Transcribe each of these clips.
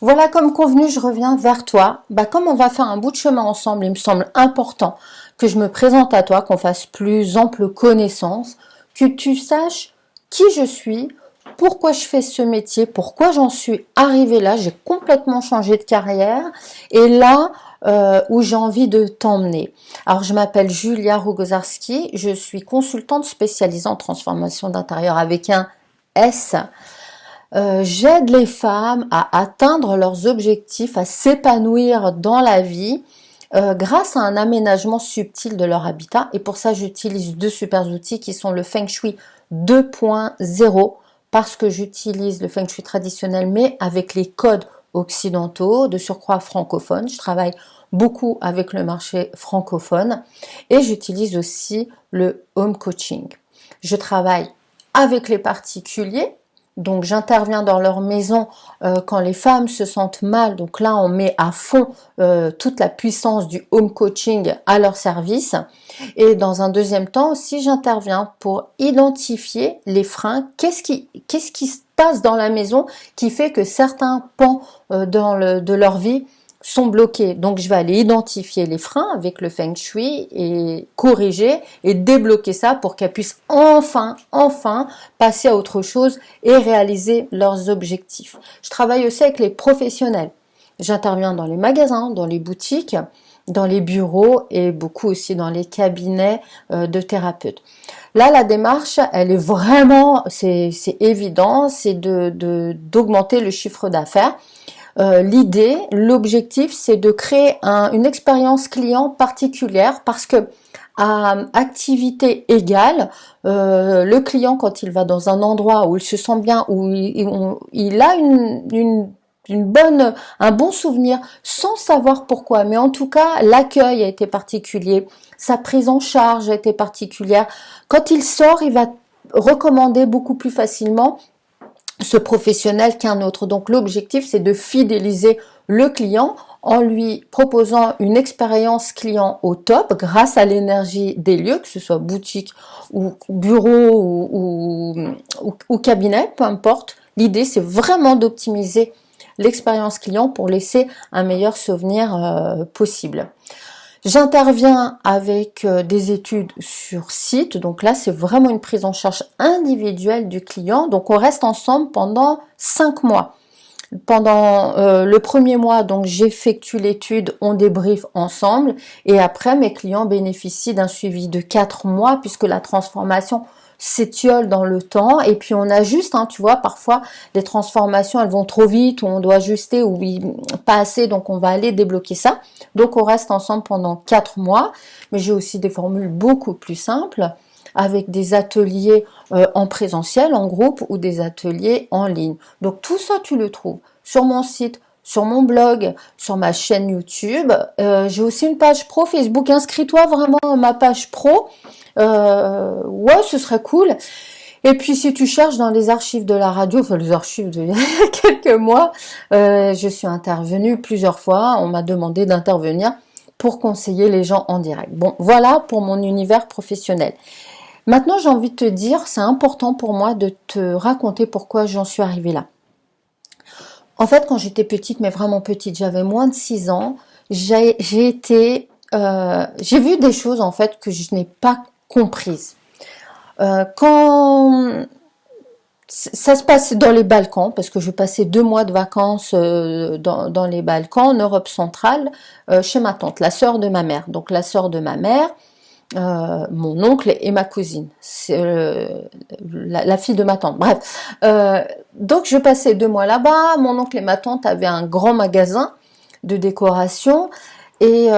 Voilà, comme convenu, je reviens vers toi. Comme on va faire un bout de chemin ensemble, il me semble important que je me présente à toi, qu'on fasse plus ample connaissance, que tu saches qui je suis, pourquoi je fais ce métier, pourquoi j'en suis arrivée là. J'ai complètement changé de carrière et là où j'ai envie de t'emmener. Alors, je m'appelle Julia Rogozarski, je suis consultante spécialisée en transformation d'intérieur avec un S. J'aide les femmes à atteindre leurs objectifs, à s'épanouir dans la vie grâce à un aménagement subtil de leur habitat. Et pour ça, j'utilise deux super outils qui sont le Feng Shui 2.0 parce que j'utilise le Feng Shui traditionnel mais avec les codes occidentaux, de surcroît francophones. Je travaille beaucoup avec le marché francophone et j'utilise aussi le home coaching. Je travaille avec les particuliers. Donc j'interviens dans leur maison quand les femmes se sentent mal. Donc là, on met à fond toute la puissance du home coaching à leur service. Et dans un deuxième temps aussi, j'interviens pour identifier les freins. Qu'est-ce qui se passe dans la maison qui fait que certains pans de leur vie sont bloqués. Donc je vais aller identifier les freins avec le Feng Shui et corriger et débloquer ça pour qu'elles puissent enfin passer à autre chose et réaliser leurs objectifs. Je travaille aussi avec les professionnels. J'interviens dans les magasins, dans les boutiques, dans les bureaux et beaucoup aussi dans les cabinets de thérapeutes. Là, la démarche, elle est vraiment, c'est évident, c'est d'augmenter le chiffre d'affaires. L'idée, l'objectif, c'est de créer une expérience client particulière parce que à activité égale, le client quand il va dans un endroit où il se sent bien, où il a un bon souvenir sans savoir pourquoi, mais en tout cas l'accueil a été particulier, sa prise en charge a été particulière. Quand il sort, il va recommander beaucoup plus facilement ce professionnel qu'un autre. Donc l'objectif, c'est de fidéliser le client en lui proposant une expérience client au top grâce à l'énergie des lieux, que ce soit boutique ou bureau ou cabinet, peu importe. L'idée, c'est vraiment d'optimiser l'expérience client pour laisser un meilleur souvenir possible. J'interviens avec des études sur site, donc là c'est vraiment une prise en charge individuelle du client, donc on reste ensemble pendant 5 mois. Pendant le premier mois, donc j'effectue l'étude, on débriefe ensemble et après mes clients bénéficient d'un suivi de 4 mois puisque la transformation s'étiole dans le temps et puis on ajuste, tu vois, parfois les transformations elles vont trop vite ou on doit ajuster ou pas assez, donc on va aller débloquer ça. Donc on reste ensemble pendant 4 mois, mais j'ai aussi des formules beaucoup plus simples avec des ateliers en présentiel, en groupe ou des ateliers en ligne. Donc tout ça tu le trouves sur mon site, sur mon blog, sur ma chaîne YouTube. J'ai aussi une page pro Facebook, inscris-toi vraiment à ma page pro. Ouais, ce serait cool. Et puis si tu cherches dans les archives de la radio, enfin les archives d'il y a quelques mois, je suis intervenue plusieurs fois, on m'a demandé d'intervenir pour conseiller les gens en direct. Bon, voilà pour mon univers professionnel. Maintenant, j'ai envie de te dire, c'est important pour moi de te raconter pourquoi j'en suis arrivée là. En fait, quand j'étais petite, mais vraiment petite, j'avais moins de 6 ans, j'ai vu des choses en fait que je n'ai pas comprises. Quand ça se passe dans les Balkans, parce que je passais 2 mois de vacances dans les Balkans, en Europe centrale, chez ma tante, la sœur de ma mère. Donc la sœur de ma mère, mon oncle et ma cousine, la fille de ma tante. Bref, donc je passais 2 mois là-bas. Mon oncle et ma tante avaient un grand magasin de décoration. Et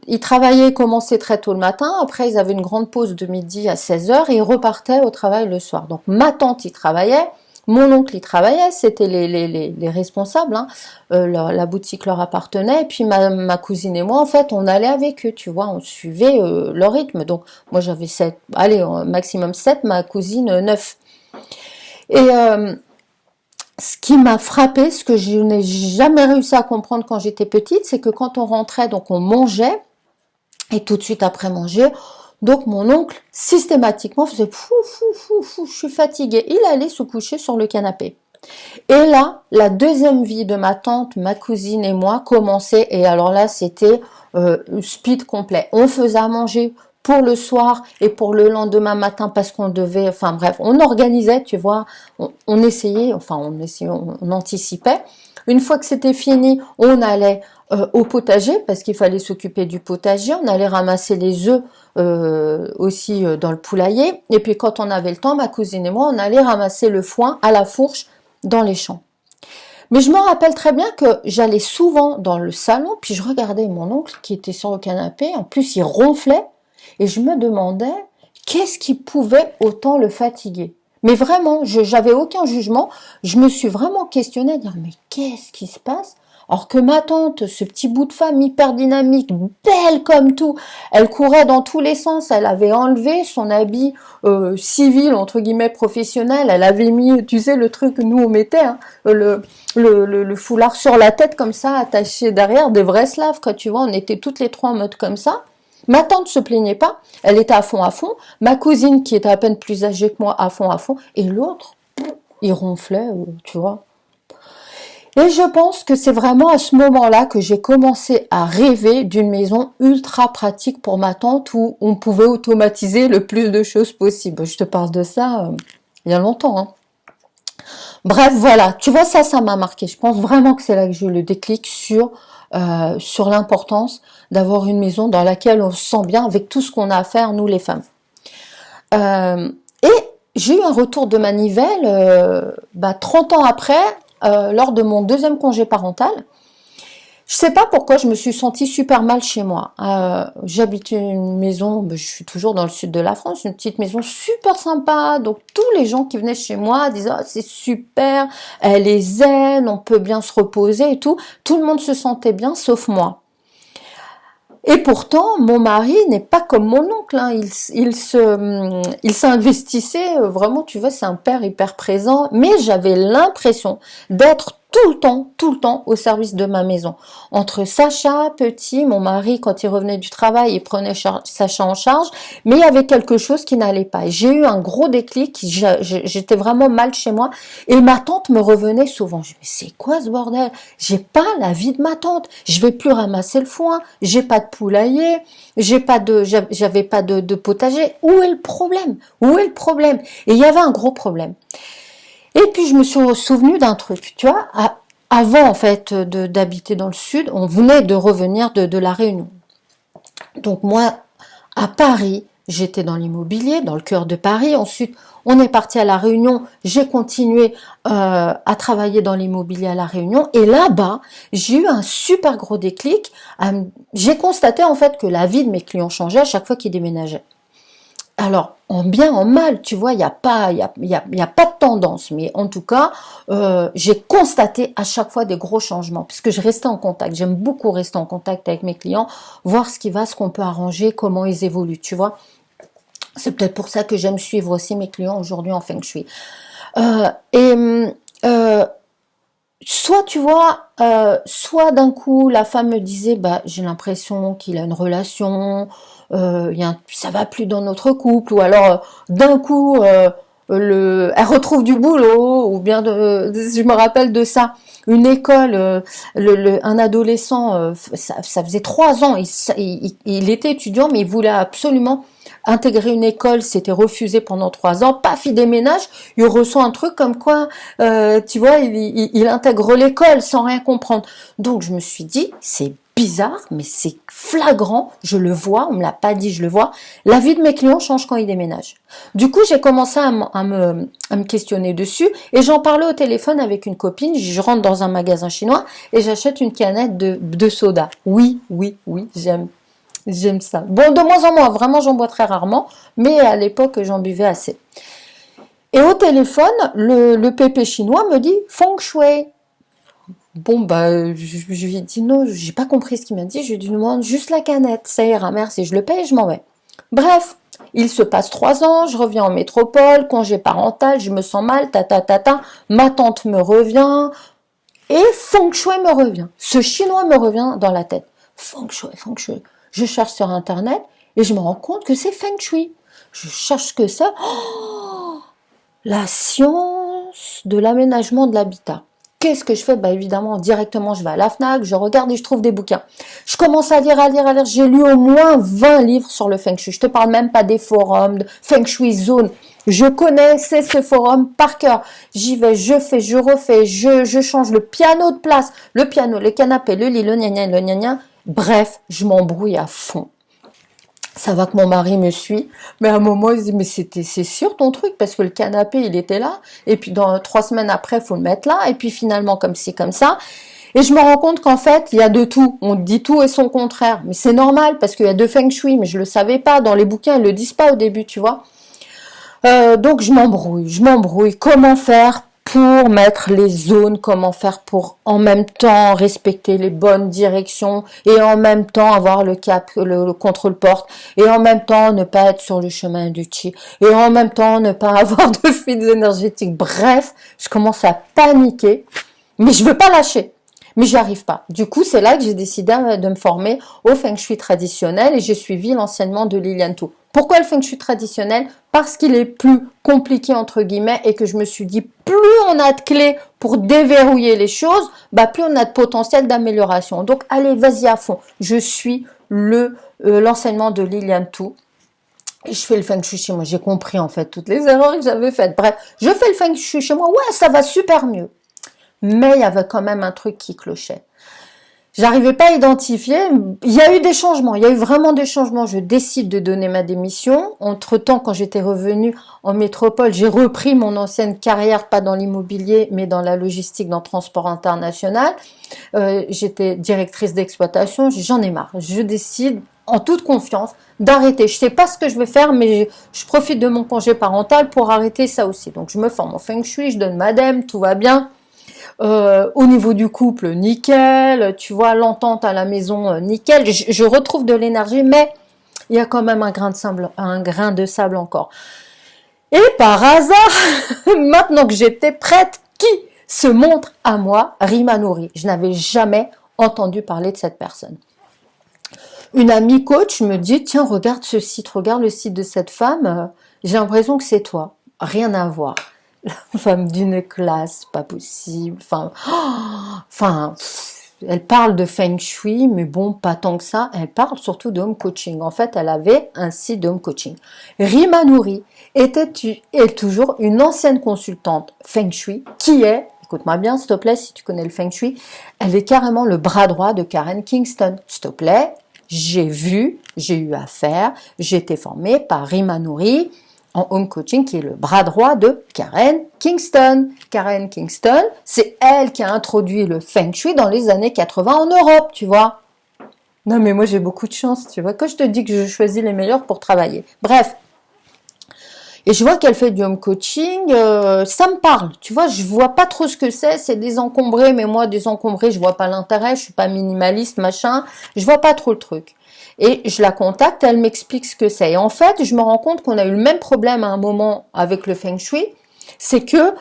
ils travaillaient, commençaient très tôt le matin, après ils avaient une grande pause de midi à 16h et ils repartaient au travail le soir. Donc ma tante y travaillait, mon oncle y travaillait, c'était les responsables, la boutique leur appartenait, et puis ma cousine et moi, en fait, on allait avec eux, tu vois, on suivait leur rythme. Donc moi j'avais 7, allez, maximum 7, ma cousine 9. Et ce qui m'a frappé, ce que je n'ai jamais réussi à comprendre quand j'étais petite, c'est que quand on rentrait, donc on mangeait, et tout de suite après manger, donc mon oncle systématiquement faisait fou, je suis fatiguée. Il allait se coucher sur le canapé. Et là, la deuxième vie de ma tante, ma cousine et moi commençait. Et alors là, c'était speed complet. On faisait à manger pour le soir et pour le lendemain matin parce qu'on devait, enfin bref, on organisait, tu vois, on essayait, on anticipait. Une fois que c'était fini, on allait au potager parce qu'il fallait s'occuper du potager. On allait ramasser les œufs aussi dans le poulailler. Et puis quand on avait le temps, ma cousine et moi, on allait ramasser le foin à la fourche dans les champs. Mais je me rappelle très bien que j'allais souvent dans le salon, puis je regardais mon oncle qui était sur le canapé. En plus, il ronflait et je me demandais qu'est-ce qui pouvait autant le fatiguer. Mais vraiment, j'avais aucun jugement. Je me suis vraiment questionnée à dire mais qu'est-ce qui se passe? Alors que ma tante, ce petit bout de femme hyper dynamique, belle comme tout, elle courait dans tous les sens, elle avait enlevé son habit civil, entre guillemets professionnel, elle avait mis, tu sais, le truc que nous on mettait, hein, le foulard sur la tête comme ça, attaché derrière, des vrais slaves, quoi, tu vois, on était toutes les trois en mode comme ça. Ma tante se plaignait pas, elle était à fond, ma cousine qui était à peine plus âgée que moi, à fond, et l'autre, il ronflait, tu vois. Et je pense que c'est vraiment à ce moment-là que j'ai commencé à rêver d'une maison ultra pratique pour ma tante où on pouvait automatiser le plus de choses possible. Je te parle de ça il y a longtemps, hein. Bref, voilà, tu vois, ça m'a marqué. Je pense vraiment que c'est là que j'ai eu le déclic sur l'importance d'avoir une maison dans laquelle on se sent bien avec tout ce qu'on a à faire, nous les femmes. Et j'ai eu un retour de manivelle 30 ans après, lors de mon deuxième congé parental. Je sais pas pourquoi je me suis sentie super mal chez moi. J'habite une maison, je suis toujours dans le sud de la France, une petite maison super sympa. Donc tous les gens qui venaient chez moi disaient oh, c'est super, elle est zen, on peut bien se reposer et tout. Tout le monde se sentait bien sauf moi. Et pourtant, mon mari n'est pas comme mon oncle, hein. Il s'investissait vraiment, tu vois, c'est un père hyper présent, mais j'avais l'impression d'être tout le temps au service de ma maison. Entre Sacha, petit, mon mari, quand il revenait du travail, il prenait Sacha en charge, mais il y avait quelque chose qui n'allait pas. J'ai eu un gros déclic, j'étais vraiment mal chez moi, et ma tante me revenait souvent. Je me disais, c'est quoi ce bordel? J'ai pas la vie de ma tante, je vais plus ramasser le foin, j'ai pas de poulailler, j'avais pas de potager. Où est le problème? Où est le problème? Et il y avait un gros problème. Et puis je me suis souvenue d'un truc, tu vois, avant en fait d'habiter dans le sud, on venait de revenir de la Réunion. Donc moi, à Paris, j'étais dans l'immobilier, dans le cœur de Paris. Ensuite, on est parti à la Réunion. J'ai continué à travailler dans l'immobilier à la Réunion. Et là-bas, j'ai eu un super gros déclic. J'ai constaté en fait que la vie de mes clients changeait à chaque fois qu'ils déménageaient. Alors, en bien, en mal, tu vois, il n'y a pas de tendance, mais en tout cas, j'ai constaté à chaque fois des gros changements, puisque je restais en contact. J'aime beaucoup rester en contact avec mes clients, voir ce qu'on peut arranger, comment ils évoluent, tu vois. C'est peut-être pour ça que j'aime suivre aussi mes clients aujourd'hui en Feng Shui. Soit tu vois, soit d'un coup la femme me disait, j'ai l'impression qu'il a une relation, ça va plus dans notre couple, ou alors d'un coup elle retrouve du boulot, ou bien je me rappelle de ça, une école, un adolescent, ça faisait 3 ans, il était étudiant, mais il voulait absolument intégrer une école, s'était refusé pendant 3 ans, paf, il déménage, il reçoit un truc comme quoi, tu vois, il intègre l'école sans rien comprendre. Donc je me suis dit, c'est bizarre, mais c'est flagrant, je le vois, on me l'a pas dit, je le vois, la vie de mes clients change quand ils déménagent. Du coup, j'ai commencé à me questionner dessus, et j'en parlais au téléphone avec une copine, je rentre dans un magasin chinois, et j'achète une canette de soda. Oui, j'aime ça. Bon, de moins en moins, vraiment, j'en bois très rarement, mais à l'époque, j'en buvais assez. Et au téléphone, le pépé chinois me dit Feng Shui. Bon, je lui ai dit non, j'ai pas compris ce qu'il m'a dit, je lui demande juste la canette, ça ira, merci, je le paye et je m'en vais. Bref, il se passe 3 ans, je reviens en métropole, congé parental, je me sens mal, ma tante me revient, et Feng Shui me revient. Ce chinois me revient dans la tête. Feng Shui. Je cherche sur internet et je me rends compte que c'est Feng Shui. Je cherche ce que c'est. Oh, la science, l'importance de l'aménagement de l'habitat. Qu'est-ce que je fais? Bah évidemment, directement, je vais à la Fnac, je regarde et je trouve des bouquins. Je commence à lire, à lire, à lire. J'ai lu au moins 20 livres sur le Feng Shui. Je te parle même pas des forums, de Feng Shui Zone. Je connaissais ce forum par cœur. J'y vais, je fais, je refais, je change le piano de place, le piano, le canapé, le lit, le gna le gna. Bref, je m'embrouille à fond. Ça va que mon mari me suit, mais à un moment il dit mais c'est sûr ton truc parce que le canapé il était là et puis dans 3 semaines après faut le mettre là et puis finalement comme ci comme ça et je me rends compte qu'en fait il y a de tout, on dit tout et son contraire, mais c'est normal parce qu'il y a de Feng Shui, mais je le savais pas, dans les bouquins ils le disent pas au début tu vois. Donc je m'embrouille, comment faire pour mettre les zones, comment faire pour en même temps respecter les bonnes directions et en même temps avoir le cap, le contrôle-porte et en même temps ne pas être sur le chemin du chi et en même temps ne pas avoir de fuites énergétiques. Bref, je commence à paniquer, mais je veux pas lâcher. Mais j'y arrive pas. Du coup, c'est là que j'ai décidé de me former au Feng Shui traditionnel et j'ai suivi l'enseignement de Liliane Tu. Pourquoi le Feng Shui traditionnel? Parce qu'il est plus compliqué entre guillemets et que je me suis dit plus on a de clés pour déverrouiller les choses, bah plus on a de potentiel d'amélioration. Donc allez, vas-y à fond. Je suis l'enseignement de Liliane Tu. Et je fais le Feng Shui chez moi. J'ai compris en fait toutes les erreurs que j'avais faites. Bref, je fais le Feng Shui chez moi. Ouais, ça va super mieux. Mais il y avait quand même un truc qui clochait. J'arrivais pas à identifier. Il y a eu des changements. Il y a eu vraiment des changements. Je décide de donner ma démission. Entre-temps, quand j'étais revenue en métropole, j'ai repris mon ancienne carrière, pas dans l'immobilier, mais dans la logistique, dans le transport international. J'étais directrice d'exploitation. J'en ai marre. Je décide, en toute confiance, d'arrêter. Je sais pas ce que je vais faire, mais je profite de mon congé parental pour arrêter ça aussi. Donc, je me forme en Feng Shui, je donne ma dème, tout va bien. Au niveau du couple, nickel, tu vois, l'entente à la maison, nickel, je retrouve de l'énergie, mais il y a quand même un grain de sable encore. Et par hasard, maintenant que j'étais prête, qui se montre à moi? Rima Nouri. Je n'avais jamais entendu parler de cette personne. Une amie coach me dit, tiens, regarde ce site, regarde le site de cette femme, j'ai l'impression que c'est toi. Rien à voir. La femme d'une classe, pas possible. Elle parle de Feng Shui, mais bon, pas tant que ça. Elle parle surtout de home coaching. En fait, elle avait un site de home coaching. Rima Nouri est toujours une ancienne consultante Feng Shui qui est, écoute-moi bien, s'il te plaît, si tu connais le Feng Shui, elle est carrément le bras droit de Karen Kingston. S'il te plaît, j'ai eu affaire, j'ai été formée par Rima Nouri en home coaching, qui est le bras droit de Karen Kingston. Karen Kingston, c'est elle qui a introduit le Feng Shui dans les années 80 en Europe, tu vois. Non, mais moi, j'ai beaucoup de chance, tu vois. Quand je te dis que je choisis les meilleurs pour travailler. Bref. Et je vois qu'elle fait du home coaching, ça me parle, tu vois, je vois pas trop ce que c'est désencombré, mais moi, désencombré, je vois pas l'intérêt, je suis pas minimaliste, machin, je vois pas trop le truc. Et je la contacte, elle m'explique ce que c'est. Et en fait, je me rends compte qu'on a eu le même problème à un moment avec le Feng Shui, c'est que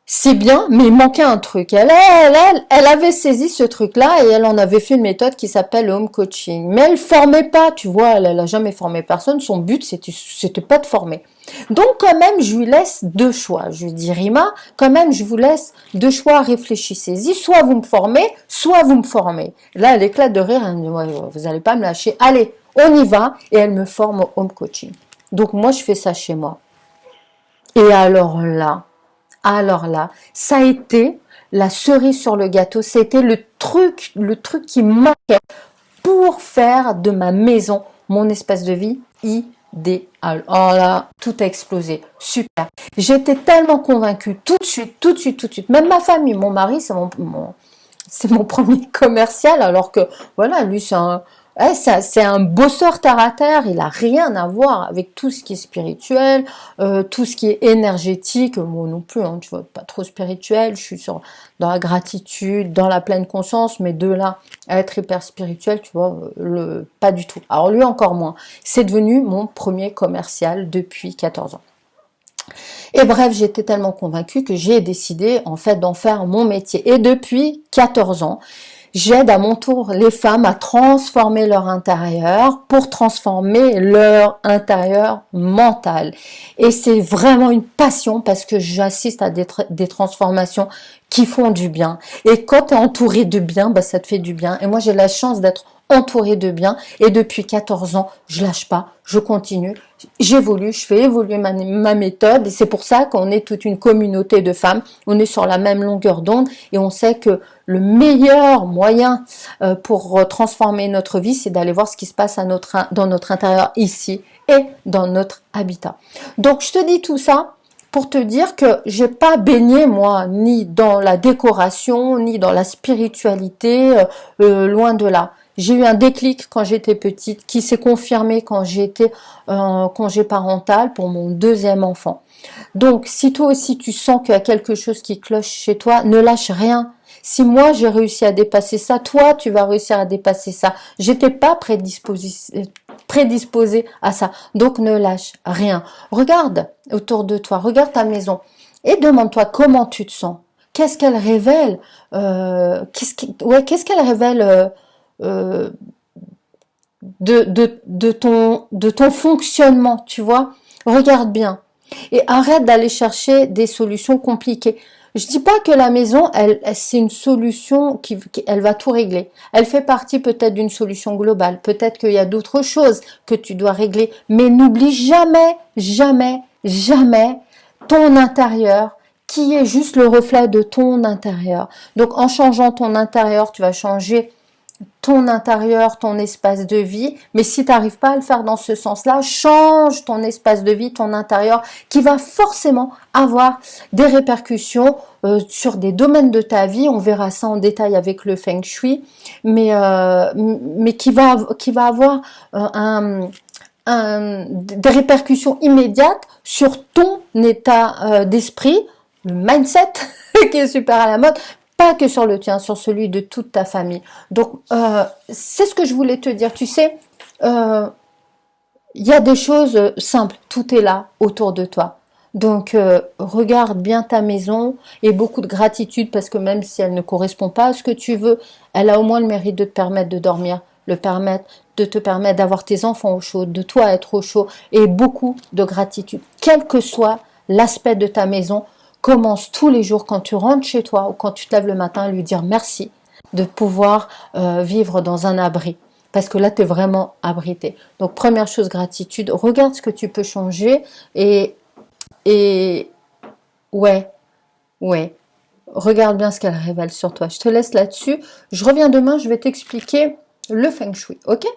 c'est bien, mais il manquait un truc. Elle avait saisi ce truc-là et elle en avait fait une méthode qui s'appelle le home coaching. Mais elle formait pas, tu vois, elle a jamais formé personne. Son but, c'était pas de former. Donc, quand même, je lui laisse 2 choix. Je lui dis, Rima, quand même, je vous laisse 2 choix, réfléchissez-y. Soit vous me formez, soit vous me formez. Là, elle éclate de rire. Elle me dit, ouais, vous allez pas me lâcher. Allez, on y va. Et elle me forme au home coaching. Donc, moi, je fais ça chez moi. Et alors là, ça a été la cerise sur le gâteau. C'était le truc qui manquait pour faire de ma maison mon espace de vie idéal. Oh là, tout a explosé. Super. J'étais tellement convaincue tout de suite. Même ma famille, mon mari, c'est mon premier commercial, alors que, voilà, lui, c'est un bosseur terre à terre, il a rien à voir avec tout ce qui est spirituel, tout ce qui est énergétique, moi non plus, hein, tu vois, pas trop spirituel, je suis dans la gratitude, dans la pleine conscience, mais de là à être hyper spirituel, tu vois, pas du tout. Alors lui encore moins. C'est devenu mon premier commercial depuis 14 ans. Et bref, j'étais tellement convaincue que j'ai décidé en fait d'en faire mon métier. Et depuis 14 ans, J'aide à mon tour les femmes à transformer leur intérieur pour transformer leur intérieur mental. Et c'est vraiment une passion parce que j'assiste à des transformations qui font du bien. Et quand tu es entouré de bien, bah, ça te fait du bien. Et moi, j'ai la chance d'être entourée de bien. Et depuis 14 ans, je lâche pas, je continue, j'évolue, je fais évoluer ma méthode. Et c'est pour ça qu'on est toute une communauté de femmes. On est sur la même longueur d'onde et on sait que le meilleur moyen pour transformer notre vie, c'est d'aller voir ce qui se passe dans notre intérieur ici et dans notre habitat. Donc, je te dis tout ça pour te dire que j'ai pas baigné moi ni dans la décoration ni dans la spiritualité, loin de là. J'ai eu un déclic quand j'étais petite qui s'est confirmé quand j'étais en congé parental pour mon deuxième enfant. Donc, si toi aussi tu sens qu'il y a quelque chose qui cloche chez toi, ne lâche rien. Si moi j'ai réussi à dépasser ça, toi tu vas réussir à dépasser ça. J'étais pas prédisposée à ça. Donc ne lâche rien. Regarde autour de toi, regarde ta maison et demande-toi comment tu te sens. Qu'est-ce qu'elle révèle qu'est-ce qu'elle révèle de ton fonctionnement, tu vois? Regarde bien. Et arrête d'aller chercher des solutions compliquées. Je dis pas que la maison, c'est une solution elle va tout régler. Elle fait partie peut-être d'une solution globale. Peut-être qu'il y a d'autres choses que tu dois régler. Mais n'oublie jamais, jamais, jamais ton intérieur qui est juste le reflet de ton intérieur. Donc, en changeant ton intérieur, tu vas changer ton intérieur, ton espace de vie. Mais si tu n'arrives pas à le faire dans ce sens-là, change ton espace de vie, ton intérieur, qui va forcément avoir des répercussions sur des domaines de ta vie. On verra ça en détail avec le Feng Shui, mais qui va avoir des répercussions immédiates sur ton état d'esprit, le mindset qui est super à la mode, pas que sur le tien, sur celui de toute ta famille. Donc, c'est ce que je voulais te dire. Tu sais, il y a des choses simples. Tout est là autour de toi. Donc, regarde bien ta maison et beaucoup de gratitude parce que même si elle ne correspond pas à ce que tu veux, elle a au moins le mérite de te permettre de dormir, de te permettre d'avoir tes enfants au chaud, de toi être au chaud et beaucoup de gratitude. Quel que soit l'aspect de ta maison, commence tous les jours quand tu rentres chez toi ou quand tu te lèves le matin à lui dire merci de pouvoir vivre dans un abri. Parce que là, tu es vraiment abrité. Donc, première chose, gratitude. Regarde ce que tu peux changer et ouais, regarde bien ce qu'elle révèle sur toi. Je te laisse là-dessus. Je reviens demain, je vais t'expliquer le Feng Shui, ok?